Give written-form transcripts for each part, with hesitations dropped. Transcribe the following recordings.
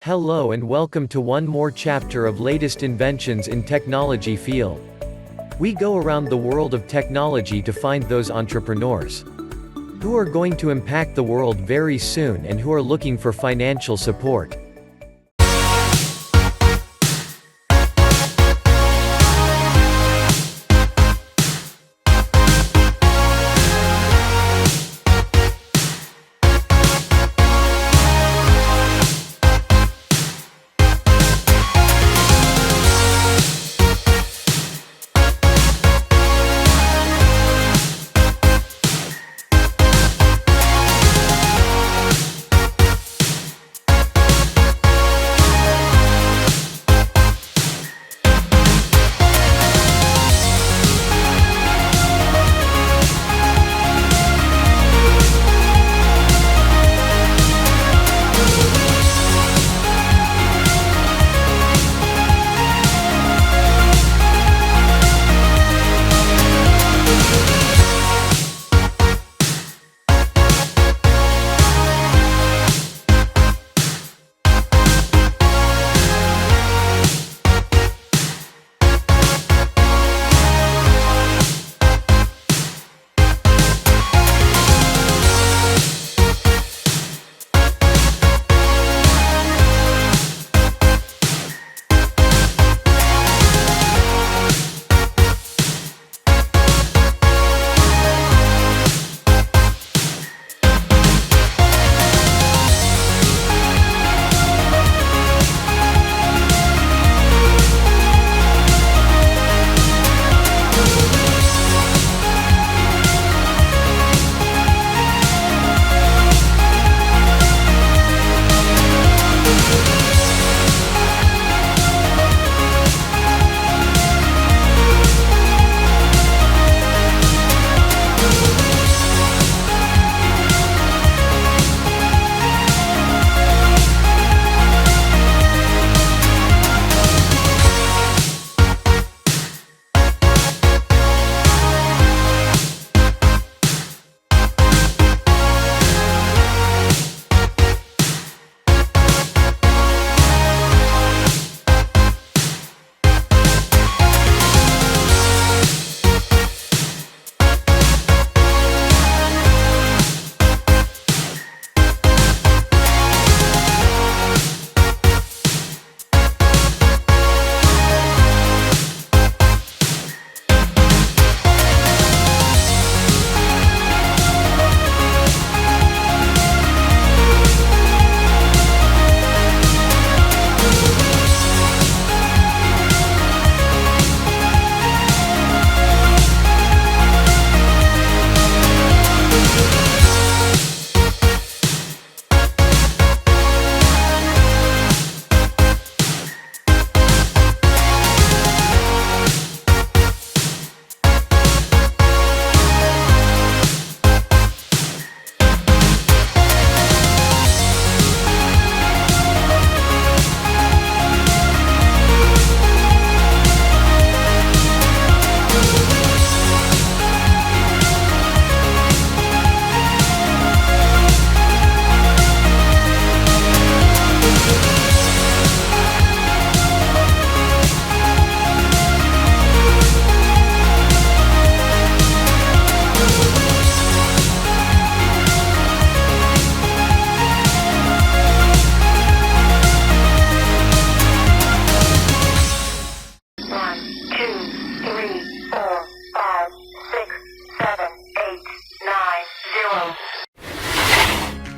Hello and welcome to one more chapter of latest inventions in technology field. We go around the world of technology to find those entrepreneurs who are going to impact the world very soon and who are looking for financial support.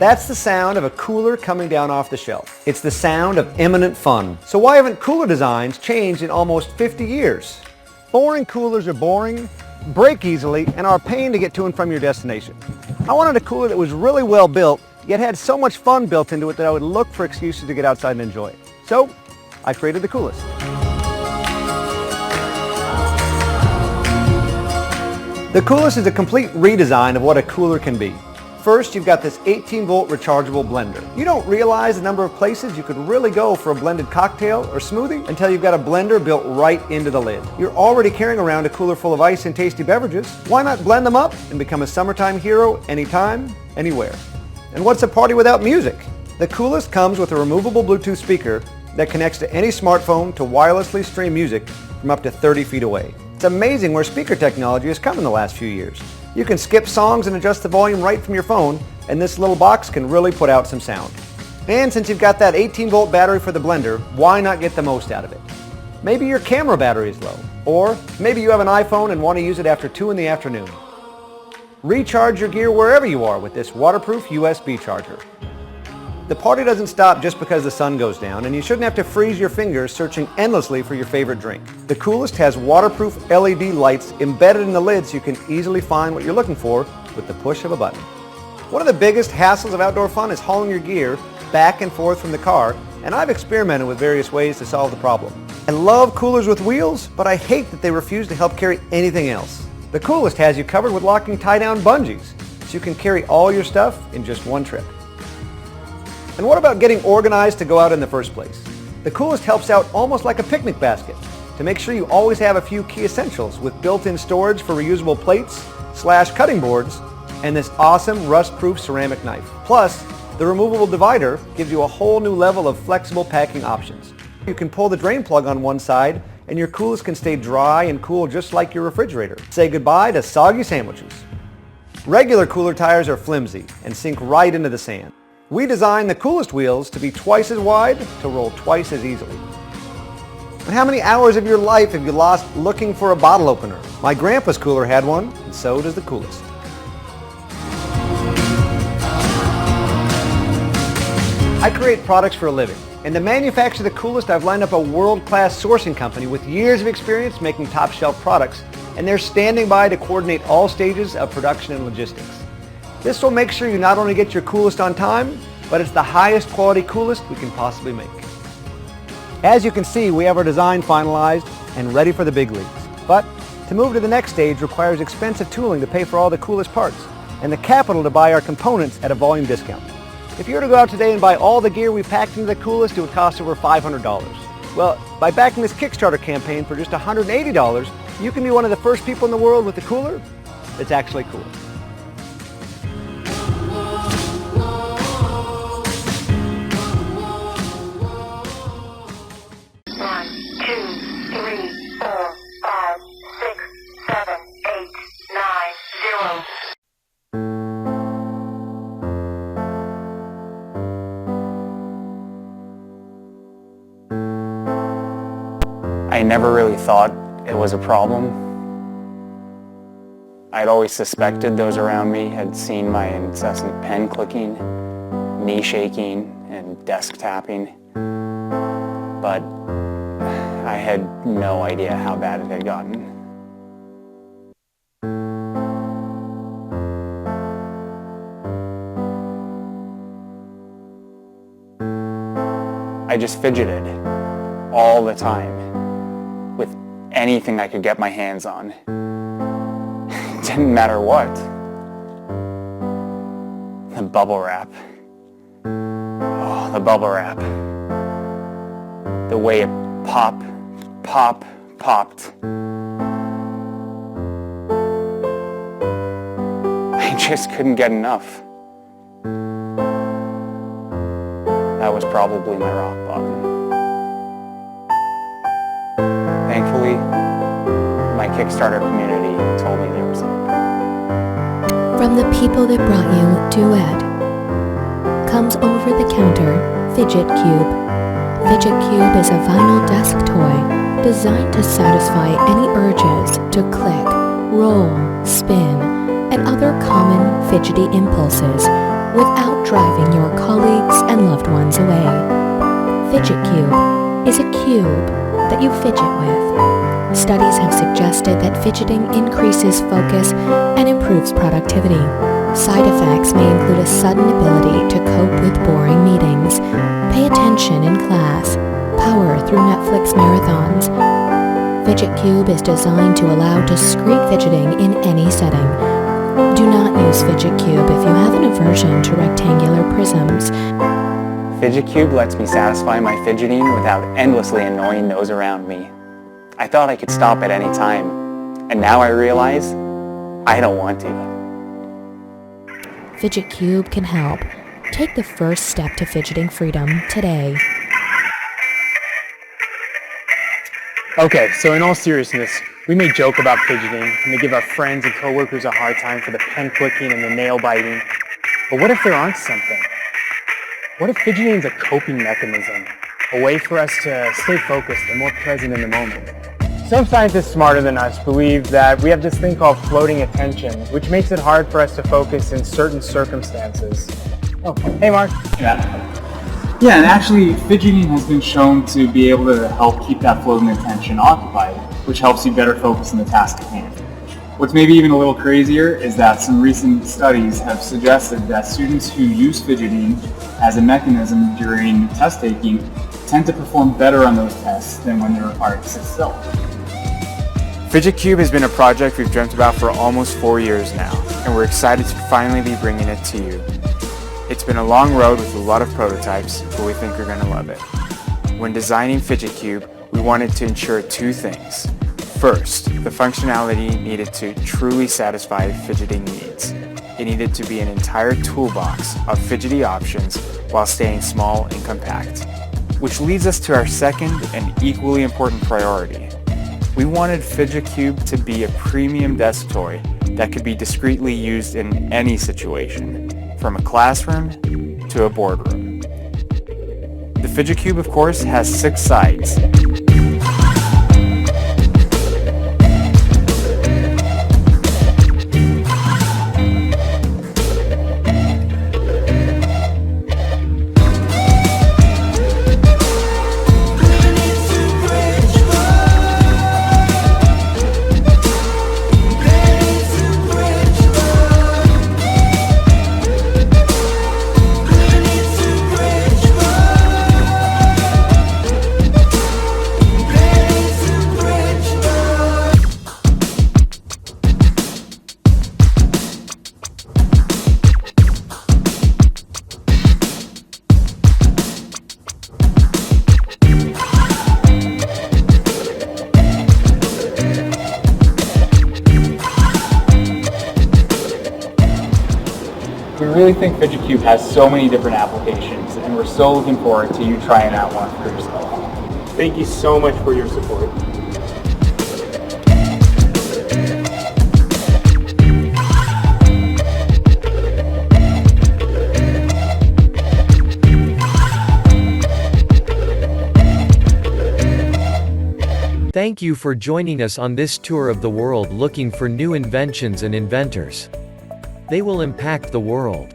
That's the sound of a cooler coming down off the shelf. It's the sound of imminent fun. So why haven't cooler designs changed in almost 50 years? Boring coolers are boring, break easily, and are a pain to get to and from your destination. I wanted a cooler that was really well built, yet had so much fun built into it that I would look for excuses to get outside and enjoy it. So I created the Coolest. The Coolest is a complete redesign of what a cooler can be. First, you've got this 18-volt rechargeable blender. You don't realize the number of places you could really go for a blended cocktail or smoothie until you've got a blender built right into the lid. You're already carrying around a cooler full of ice and tasty beverages. Why not blend them up and become a summertime hero anytime, anywhere? And what's a party without music? The coolest comes with a removable Bluetooth speaker that connects to any smartphone to wirelessly stream music from up to 30 feet away. It's amazing where speaker technology has come in the last few years. You can skip songs and adjust the volume right from your phone, and this little box can really put out some sound. And since you've got that 18-volt battery for the blender, why not get the most out of it? Maybe your camera battery is low, or maybe you have an iPhone and want to use it after 2 in the afternoon. Recharge your gear wherever you are with this waterproof USB charger. The party doesn't stop just because the sun goes down, and you shouldn't have to freeze your fingers searching endlessly for your favorite drink. The coolest has waterproof LED lights embedded in the lid so you can easily find what you're looking for with the push of a button. One of the biggest hassles of outdoor fun is hauling your gear back and forth from the car, and I've experimented with various ways to solve the problem. I love coolers with wheels, but I hate that they refuse to help carry anything else. The coolest has you covered with locking tie-down bungees, so you can carry all your stuff in just one trip. And what about getting organized to go out in the first place? The coolest helps out almost like a picnic basket to make sure you always have a few key essentials with built-in storage for reusable plates, cutting boards, and this awesome rust-proof ceramic knife. Plus, the removable divider gives you a whole new level of flexible packing options. You can pull the drain plug on one side, and your coolest can stay dry and cool just like your refrigerator. Say goodbye to soggy sandwiches. Regular cooler tires are flimsy and sink right into the sand. We designed the coolest wheels to be twice as wide to roll twice as easily. But how many hours of your life have you lost looking for a bottle opener? My grandpa's cooler had one, and so does the coolest. I create products for a living, and to manufacture the coolest, I've lined up a world-class sourcing company with years of experience making top-shelf products, and they're standing by to coordinate all stages of production and logistics. This will make sure you not only get your coolest on time, but it's the highest quality coolest we can possibly make. As you can see, we have our design finalized and ready for the big leagues. But to move to the next stage requires expensive tooling to pay for all the coolest parts, and the capital to buy our components at a volume discount. If you were to go out today and buy all the gear we packed into the coolest, it would cost over $500. Well, by backing this Kickstarter campaign for just $180, you can be one of the first people in the world with a cooler that's actually cool. I never really thought it was a problem. I'd always suspected those around me had seen my incessant pen clicking, knee shaking, and desk tapping, but I had no idea how bad it had gotten. I just fidgeted all the time with anything I could get my hands on. It didn't matter what. The bubble wrap. Oh, the bubble wrap. The way it popped. I just couldn't get enough. That was probably my rock bottom. Thankfully, my Kickstarter community told me there was hope. From the people that brought you Duet comes over-the-counter Fidget Cube. Fidget Cube is a vinyl desk toy designed to satisfy any urges to click, roll, spin, and other common fidgety impulses without driving your colleagues and loved ones away. Fidget Cube is a cube that you fidget with. Studies have suggested that fidgeting increases focus and improves productivity. Side effects may include a sudden ability to cope with boring meetings, pay attention in class, power through Netflix marathons. Fidget Cube is designed to allow discrete fidgeting in any setting. Do not use Fidget Cube if you have an aversion to rectangular prisms. Fidget Cube lets me satisfy my fidgeting without endlessly annoying those around me. I thought I could stop at any time, and now I realize I don't want to. Fidget Cube can help. Take the first step to fidgeting freedom today. Okay, so in all seriousness, we may joke about fidgeting and may give our friends and coworkers a hard time for the pen clicking and the nail biting. But what if there aren't something? What if fidgeting is a coping mechanism, a way for us to stay focused and more present in the moment? Some scientists smarter than us believe that we have this thing called floating attention, which makes it hard for us to focus in certain circumstances. Oh, hey Mark. Yeah, and actually fidgeting has been shown to be able to help keep that floating attention occupied, which helps you better focus on the task at hand. What's maybe even a little crazier is that some recent studies have suggested that students who use fidgeting as a mechanism during test taking tend to perform better on those tests than when they're required to sit still. Fidget Cube has been a project we've dreamt about for almost 4 years now, and we're excited to finally be bringing it to you. It's been a long road with a lot of prototypes, but we think you're going to love it. When designing Fidget Cube, we wanted to ensure 2 things. First, the functionality needed to truly satisfy fidgeting needs. It needed to be an entire toolbox of fidgety options while staying small and compact. Which leads us to our second and equally important priority. We wanted Fidget Cube to be a premium desk toy that could be discreetly used in any situation, from a classroom to a boardroom. The Fidget Cube, of course, has 6 sides. We really think Fidget Cube has so many different applications, and we're so looking forward to you trying out one for yourself. Thank you so much for your support. Thank you for joining us on this tour of the world looking for new inventions and inventors. They will impact the world.